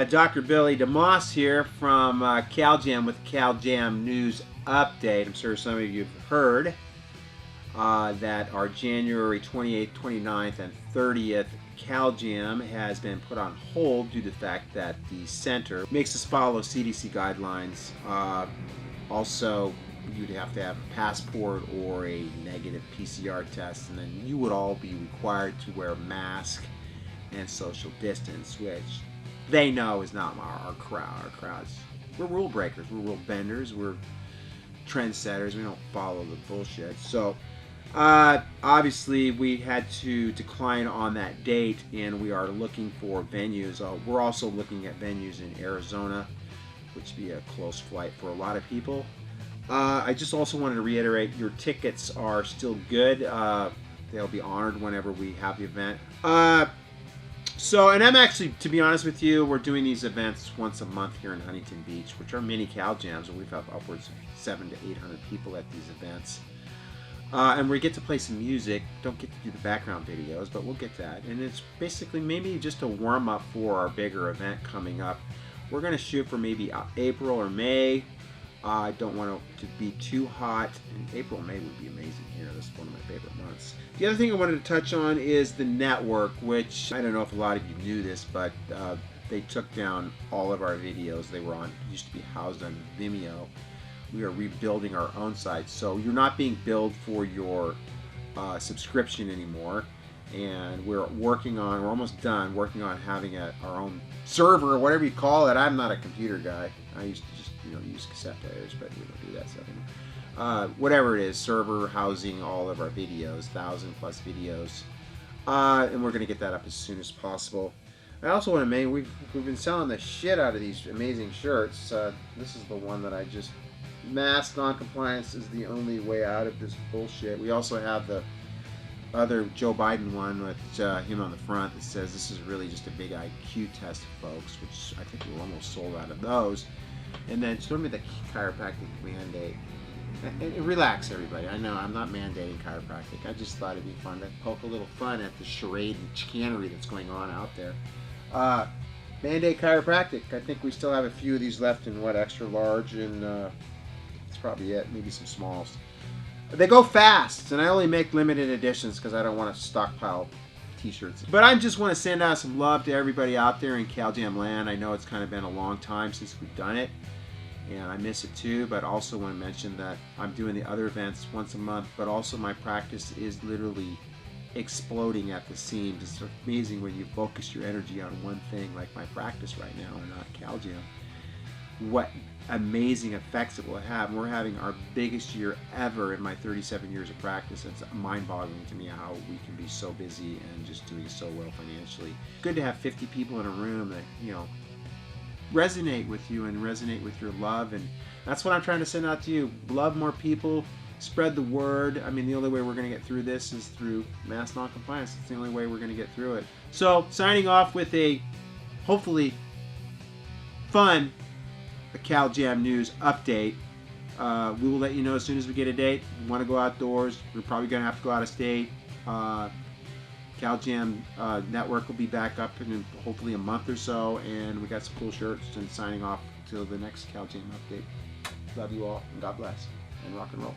Dr. Billy DeMoss here from CalJam with CalJam News Update. I'm sure some of you have heard that our January 28th, 29th, and 30th CalJam has been put on hold due to the fact that the center makes us follow CDC guidelines. Also, you'd have to have a passport or a negative PCR test, and then you would all be required to wear a mask and social distance, which they know is not our crowd. Our crowd's, we're rule breakers, we're rule benders, we're trendsetters, we don't follow the bullshit. So obviously we had to decline on that date, and we are looking for venues. We're also looking at venues in Arizona, which would be a close flight for a lot of people. I just also wanted to reiterate, your tickets are still good. They'll be honored whenever we have the event. And I'm actually, to be honest with you, we're doing these events once a month here in Huntington Beach, which are mini CalJams, and we've had upwards of 700 to 800 people at these events. And we get to play some music. Don't get to do the background videos, but we'll get that. And it's basically maybe just a warm-up for our bigger event coming up. We're going to shoot for maybe April or May. I don't want it to be too hot. And April and May would be amazing here. This is one of my favorite months. The other thing I wanted to touch on is the network, which I don't know if a lot of you knew this, but they took down all of our videos. They were used to be housed on Vimeo. We are rebuilding our own site. So you're not being billed for your subscription anymore. And we're almost done working on having our own server, or whatever you call it. I'm not a computer guy. I used to just use cassette players, but we don't do that stuff anymore. Whatever it is, server housing all of our videos, 1,000+ videos, and we're going to get that up as soon as possible. I also want to mention we've been selling the shit out of these amazing shirts. This is the one that I just mask non-compliance is the only way out of this bullshit. We also have the other Joe Biden one with him on the front that says this is really just a big IQ test, folks, which I think we're almost sold out of those. And then show me the chiropractic mandate. And relax, everybody. I know I'm not mandating chiropractic. I just thought it'd be fun to poke a little fun at the charade and chicanery that's going on out there. Mandate chiropractic. I think we still have a few of these left in extra large, and that's probably it. Maybe some smalls. They go fast, and I only make limited editions because I don't want to stockpile t-shirts. But I just want to send out some love to everybody out there in CalJam land. I know it's kind of been a long time since we've done it, and I miss it too, but also want to mention that I'm doing the other events once a month, but also my practice is literally exploding at the seams. It's amazing when you focus your energy on one thing, like my practice right now, and not CalJam, what amazing effects it will have. We're having our biggest year ever in my 37 years of practice. It's mind-boggling to me how we can be so busy and just doing so well financially. Good to have 50 people in a room that resonate with you and resonate with your love, and that's what I'm trying to send out to you. Love more people, spread the word. I mean, the only way we're going to get through this is through mass non-compliance. It's the only way we're going to get through it. So signing off with a hopefully fun CalJam News update. We will let you know as soon as we get a date. We want to go outdoors. We're probably going to have to go out of state. CalJam network will be back up in hopefully a month or so, and we got some cool shirts. And signing off till the next CalJam update. Love you all, and God bless, and rock and roll.